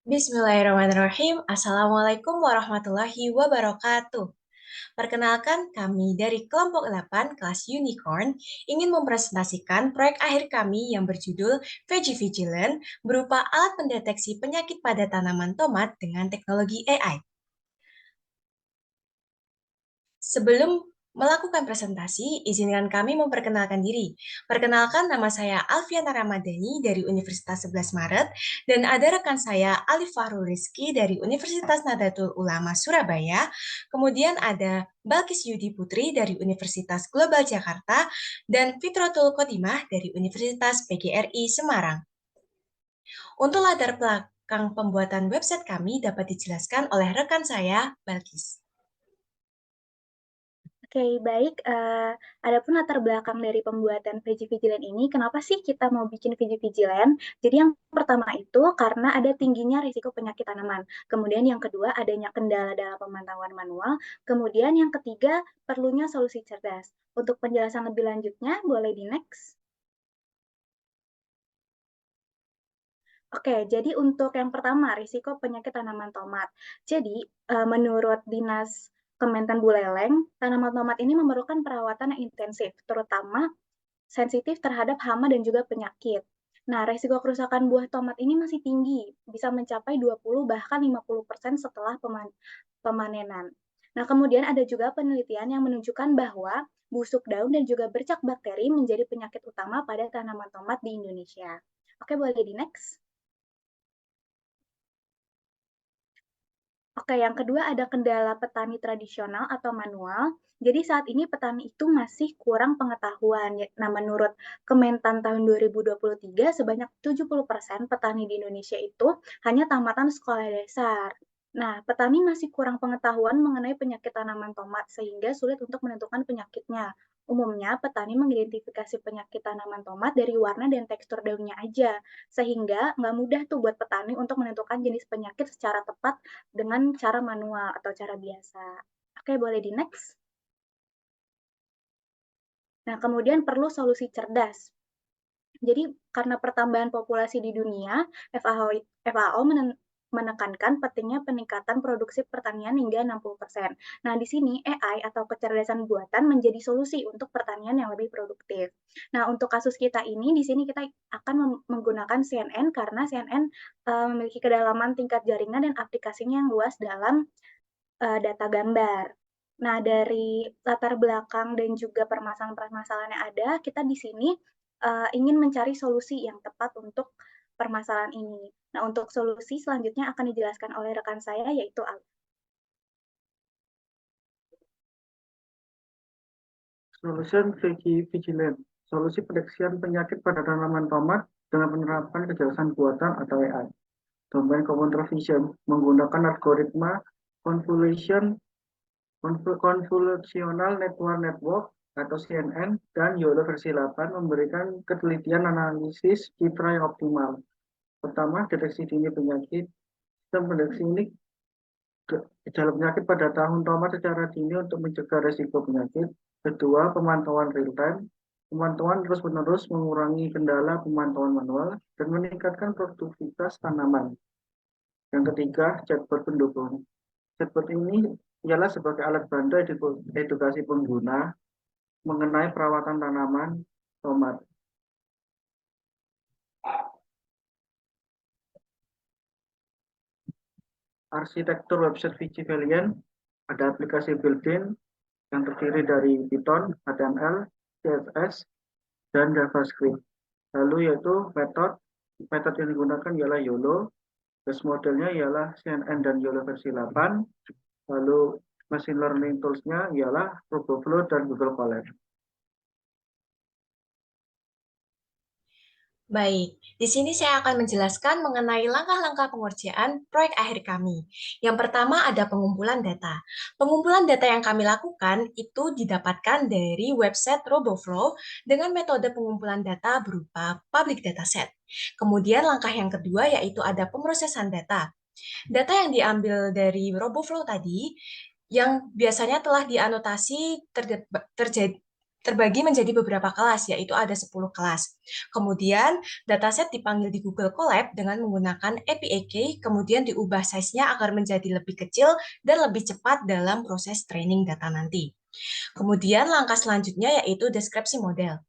Bismillahirrahmanirrahim. Assalamualaikum warahmatullahi wabarakatuh. Perkenalkan, kami dari kelompok 8 kelas Unicorn ingin mempresentasikan proyek akhir kami yang berjudul Veggie Vigilant berupa alat pendeteksi penyakit pada tanaman tomat dengan teknologi AI. Sebelum melakukan presentasi, izinkan kami memperkenalkan diri. Perkenalkan, nama saya Alfiana Ramadhani dari Universitas 11 Maret, dan ada rekan saya Alif Fahrul Rizky dari Universitas Nahdlatul Ulama Surabaya, kemudian ada Balkis Yudi Putri dari Universitas Global Jakarta, dan Fitratul Khotimah dari Universitas PGRI Semarang. Untuk latar belakang pembuatan website kami dapat dijelaskan oleh rekan saya, Balkis. Oke, baik. Adapun latar belakang dari pembuatan Veggie Vigilant ini, kenapa sih kita mau bikin Veggie Vigilant? Jadi yang pertama itu karena ada tingginya risiko penyakit tanaman. Kemudian yang kedua adanya kendala dalam pemantauan manual. Kemudian yang ketiga perlunya solusi cerdas. Untuk penjelasan lebih lanjutnya, boleh di next. Oke, jadi untuk yang pertama, risiko penyakit tanaman tomat. Jadi, menurut Dinas Kementan Buleleng, tanaman tomat ini memerlukan perawatan yang intensif, terutama sensitif terhadap hama dan juga penyakit. Nah, risiko kerusakan buah tomat ini masih tinggi, bisa mencapai 20 bahkan 50% setelah pemanenan. Nah, kemudian ada juga penelitian yang menunjukkan bahwa busuk daun dan juga bercak bakteri menjadi penyakit utama pada tanaman tomat di Indonesia. Oke, boleh di next. Oke, yang kedua ada kendala petani tradisional atau manual. Jadi saat ini petani itu masih kurang pengetahuan. Nah, menurut Kementan tahun 2023, sebanyak 70% petani di Indonesia itu hanya tamatan sekolah dasar. Nah, petani masih kurang pengetahuan mengenai penyakit tanaman tomat, sehingga sulit untuk menentukan penyakitnya. Umumnya, petani mengidentifikasi penyakit tanaman tomat dari warna dan tekstur daunnya aja, sehingga nggak mudah tuh buat petani untuk menentukan jenis penyakit secara tepat dengan cara manual atau cara biasa. Oke, boleh di next. Nah, kemudian perlu solusi cerdas. Jadi, karena pertambahan populasi di dunia, FAO menekankan pentingnya peningkatan produksi pertanian hingga 60%. Nah, di sini AI atau kecerdasan buatan menjadi solusi untuk pertanian yang lebih produktif. Nah, untuk kasus kita ini, di sini kita akan menggunakan CNN karena CNN memiliki kedalaman tingkat jaringan dan aplikasinya yang luas dalam data gambar. Nah, dari latar belakang dan juga permasalahan-permasalahan yang ada, kita di sini ingin mencari solusi yang tepat untuk permasalahan ini. Nah, untuk solusi selanjutnya akan dijelaskan oleh rekan saya, yaitu Alif. Solution Vigilant, solusi pendeteksian penyakit pada tanaman tomat dengan penerapan kecerdasan buatan atau AI. Domain Computer Vision menggunakan algoritma convolution Convolutional Network atau CNN dan YOLO versi 8 memberikan ketelitian analisis citra yang optimal. Pertama, deteksi dini penyakit. Sistem pendeteksi ini gejala penyakit pada tahun tomat secara dini untuk mencegah resiko penyakit. Kedua, pemantauan real time. Pemantauan terus-menerus mengurangi kendala pemantauan manual dan meningkatkan produktivitas tanaman. Yang ketiga, chatbot pendukung. Chatbot ini ialah sebagai alat bantu edukasi pengguna mengenai perawatan tanaman tomat. Arsitektur website Vigivaliant, ada aplikasi built-in yang terdiri dari Python, HTML, CSS, dan JavaScript. Lalu yaitu metode yang digunakan ialah YOLO, base modelnya ialah CNN dan YOLO versi 8, lalu machine learning tools-nya ialah RoboFlow dan Google Colab. Baik, di sini saya akan menjelaskan mengenai langkah-langkah pengerjaan proyek akhir kami. Yang pertama ada pengumpulan data. Pengumpulan data yang kami lakukan itu didapatkan dari website RoboFlow dengan metode pengumpulan data berupa public dataset. Kemudian langkah yang kedua yaitu ada pemrosesan data. Data yang diambil dari RoboFlow tadi yang biasanya telah dianotasi terjadi terbagi menjadi beberapa kelas, yaitu ada 10 kelas. Kemudian, dataset dipanggil di Google Colab dengan menggunakan API, kemudian diubah size-nya agar menjadi lebih kecil dan lebih cepat dalam proses training data nanti. Kemudian, langkah selanjutnya yaitu deskripsi model.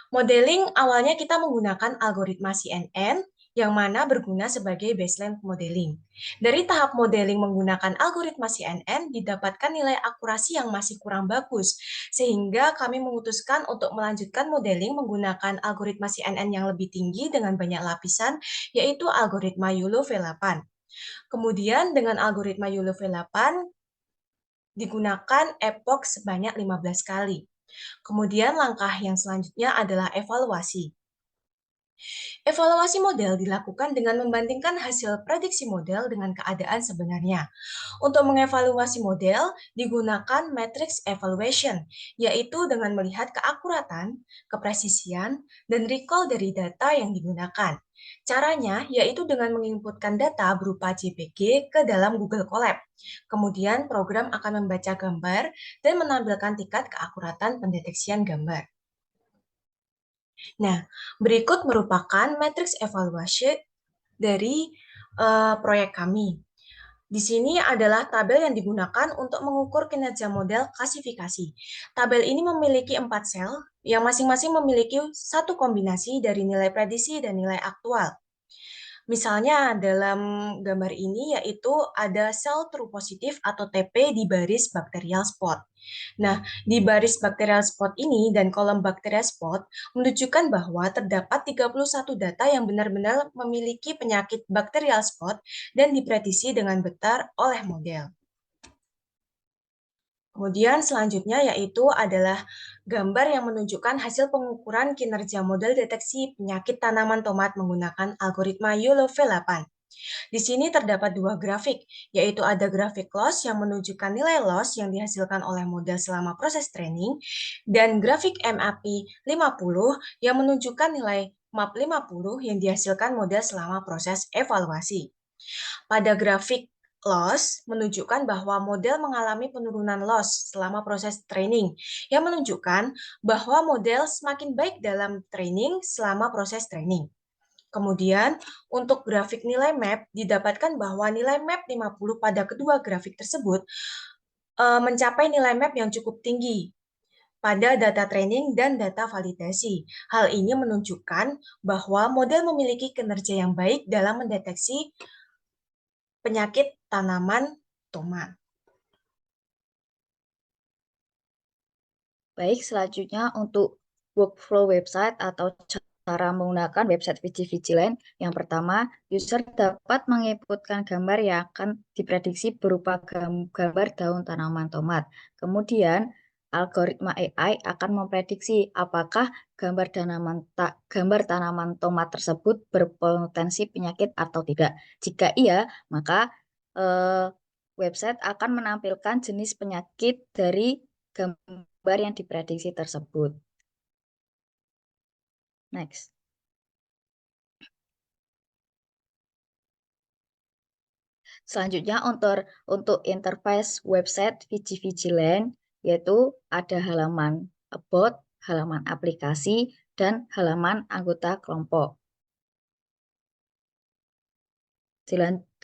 Modeling awalnya kita menggunakan algoritma CNN yang mana berguna sebagai baseline modeling. Dari tahap modeling menggunakan algoritma CNN didapatkan nilai akurasi yang masih kurang bagus, sehingga kami memutuskan untuk melanjutkan modeling menggunakan algoritma CNN yang lebih tinggi dengan banyak lapisan, yaitu algoritma YOLO V8. Kemudian dengan algoritma YOLO V8 digunakan epoch sebanyak 15 kali. Kemudian langkah yang selanjutnya adalah evaluasi. Evaluasi model dilakukan dengan membandingkan hasil prediksi model dengan keadaan sebenarnya. Untuk mengevaluasi model, digunakan matrix evaluation, yaitu dengan melihat keakuratan, kepresisian, dan recall dari data yang digunakan. Caranya yaitu dengan menginputkan data berupa JPG ke dalam Google Colab. Kemudian program akan membaca gambar dan menampilkan tingkat keakuratan pendeteksian gambar. Nah, berikut merupakan matriks evaluasi dari proyek kami. Di sini adalah tabel yang digunakan untuk mengukur kinerja model klasifikasi. Tabel ini memiliki 4 sel yang masing-masing memiliki satu kombinasi dari nilai prediksi dan nilai aktual. Misalnya dalam gambar ini yaitu ada sel true positif atau TP di baris bacterial spot. Nah, di baris bacterial spot ini dan kolom bacterial spot menunjukkan bahwa terdapat 31 data yang benar-benar memiliki penyakit bacterial spot dan diprediksi dengan benar oleh model. Kemudian selanjutnya yaitu adalah gambar yang menunjukkan hasil pengukuran kinerja model deteksi penyakit tanaman tomat menggunakan algoritma YOLO V8. Di sini terdapat dua grafik, yaitu ada grafik loss yang menunjukkan nilai loss yang dihasilkan oleh model selama proses training, dan grafik MAP 50 yang menunjukkan nilai MAP 50 yang dihasilkan model selama proses evaluasi. Pada grafik loss menunjukkan bahwa model mengalami penurunan loss selama proses training, yang menunjukkan bahwa model semakin baik dalam training selama proses training. Kemudian, untuk grafik nilai map, didapatkan bahwa nilai map 50 pada kedua grafik tersebut mencapai nilai map yang cukup tinggi pada data training dan data validasi. Hal ini menunjukkan bahwa model memiliki kinerja yang baik dalam mendeteksi penyakit tanaman tomat. Baik, selanjutnya untuk workflow website atau cara menggunakan website Vigilance. Yang pertama, user dapat menginputkan gambar yang akan diprediksi berupa gambar daun tanaman tomat. Kemudian, algoritma AI akan memprediksi apakah gambar tanaman tomat tersebut berpotensi penyakit atau tidak. Jika iya, maka website akan menampilkan jenis penyakit dari gambar yang diprediksi tersebut. Next. Selanjutnya untuk interface website Vigilance, yaitu ada halaman about, halaman aplikasi, dan halaman anggota kelompok.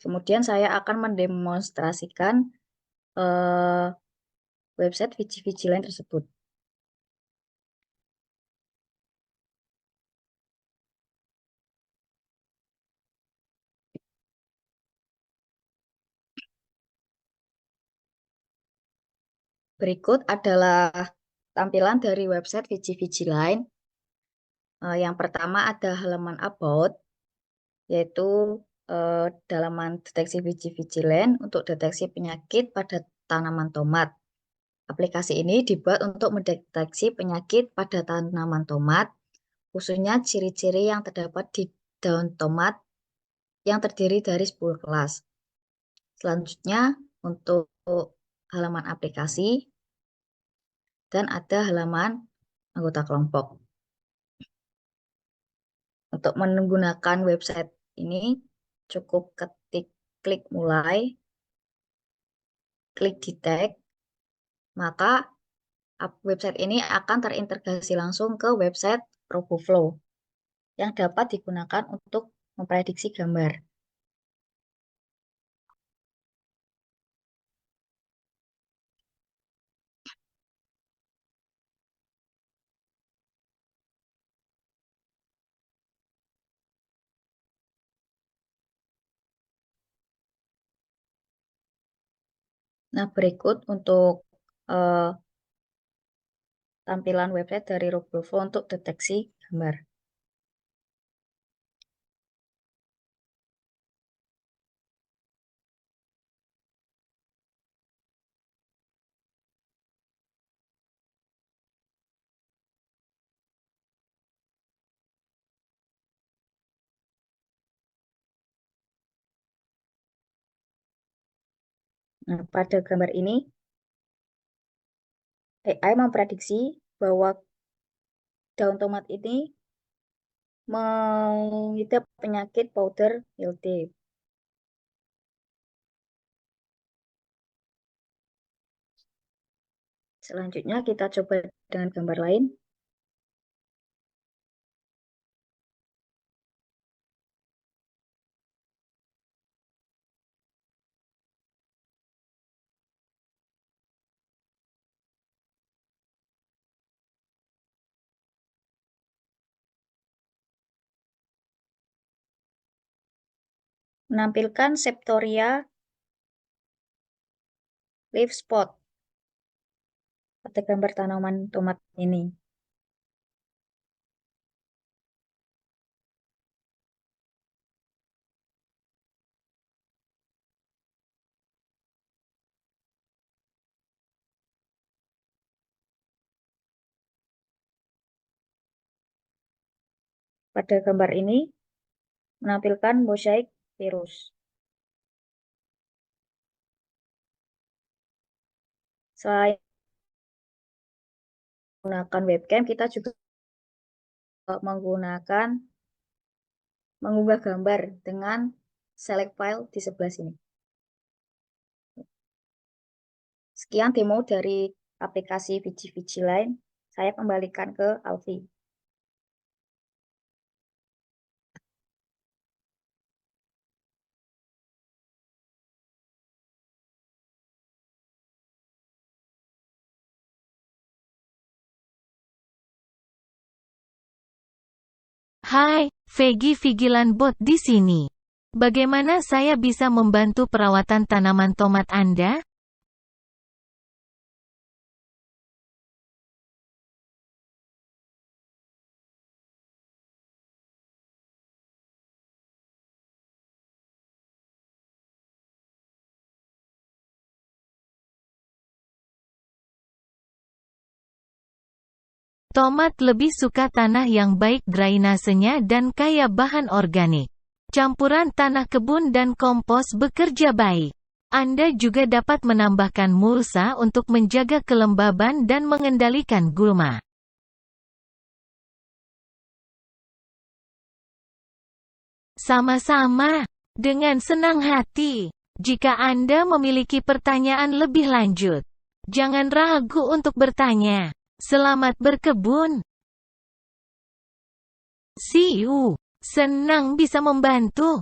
Kemudian saya akan mendemonstrasikan website Vigilance tersebut. Berikut adalah tampilan dari website Vigilance. Yang pertama ada halaman about, yaitu halaman deteksi Vigilance untuk deteksi penyakit pada tanaman tomat. Aplikasi ini dibuat untuk mendeteksi penyakit pada tanaman tomat, khususnya ciri-ciri yang terdapat di daun tomat yang terdiri dari 10 kelas. Selanjutnya untuk halaman aplikasi dan ada halaman anggota kelompok. Untuk menggunakan website ini cukup klik mulai, klik detect, maka Website ini akan terintegrasi langsung ke website RoboFlow yang dapat digunakan untuk memprediksi gambar. Nah, berikut untuk tampilan website dari RoboFlow untuk deteksi gambar. Nah, pada gambar ini, AI memprediksi bahwa daun tomat ini mengidap penyakit powder mildew. Selanjutnya kita coba dengan gambar lain. Menampilkan Septoria leaf spot pada gambar tanaman tomat ini. Pada gambar ini menampilkan mosaic virus. Selain menggunakan webcam, kita juga mengunggah gambar dengan select file di sebelah sini. Sekian demo dari aplikasi Vigilant. Saya kembalikan ke Alfi. Hai, Vigilant Bot di sini. Bagaimana saya bisa membantu perawatan tanaman tomat Anda? Tomat lebih suka tanah yang baik drainasenya dan kaya bahan organik. Campuran tanah kebun dan kompos bekerja baik. Anda juga dapat menambahkan mulsa untuk menjaga kelembaban dan mengendalikan gulma. Sama-sama. Dengan senang hati. Jika Anda memiliki pertanyaan lebih lanjut, jangan ragu untuk bertanya. Selamat berkebun. See you. Senang bisa membantu.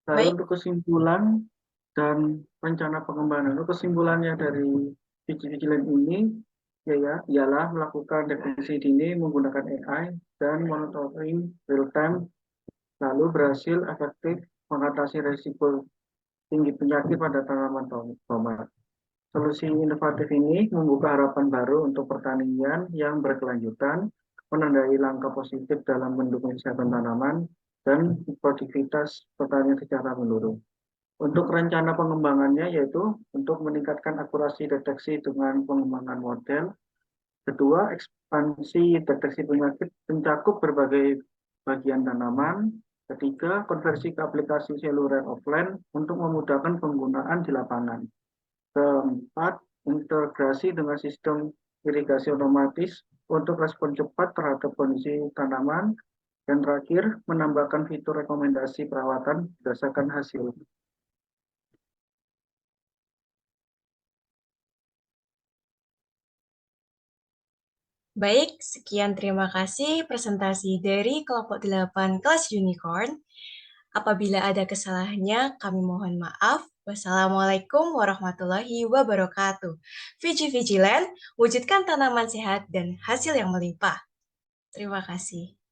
Lalu Baik, untuk kesimpulan dan rencana pengembangan, untuk kesimpulannya dari Vigilant ini ialah melakukan deteksi dini menggunakan AI dan monitoring real time, lalu berhasil efektif mengatasi risiko tinggi penyakit pada tanaman tomat. Solusi inovatif ini membuka harapan baru untuk pertanian yang berkelanjutan, menandai langkah positif dalam mendukung kesehatan tanaman dan produktivitas pertanian secara menyeluruh. Untuk rencana pengembangannya yaitu untuk meningkatkan akurasi deteksi dengan pengembangan model. Kedua, ekspansi deteksi penyakit mencakup berbagai bagian tanaman. Ketiga, konversi ke aplikasi seluler offline untuk memudahkan penggunaan di lapangan. Keempat, integrasi dengan sistem irigasi otomatis untuk respon cepat terhadap kondisi tanaman. Dan terakhir, menambahkan fitur rekomendasi perawatan berdasarkan hasil. Baik, sekian terima kasih presentasi dari kelompok 8 kelas Unicorn. Apabila ada kesalahannya, kami mohon maaf. Wassalamualaikum warahmatullahi wabarakatuh. Vigilant, wujudkan tanaman sehat dan hasil yang melimpah. Terima kasih.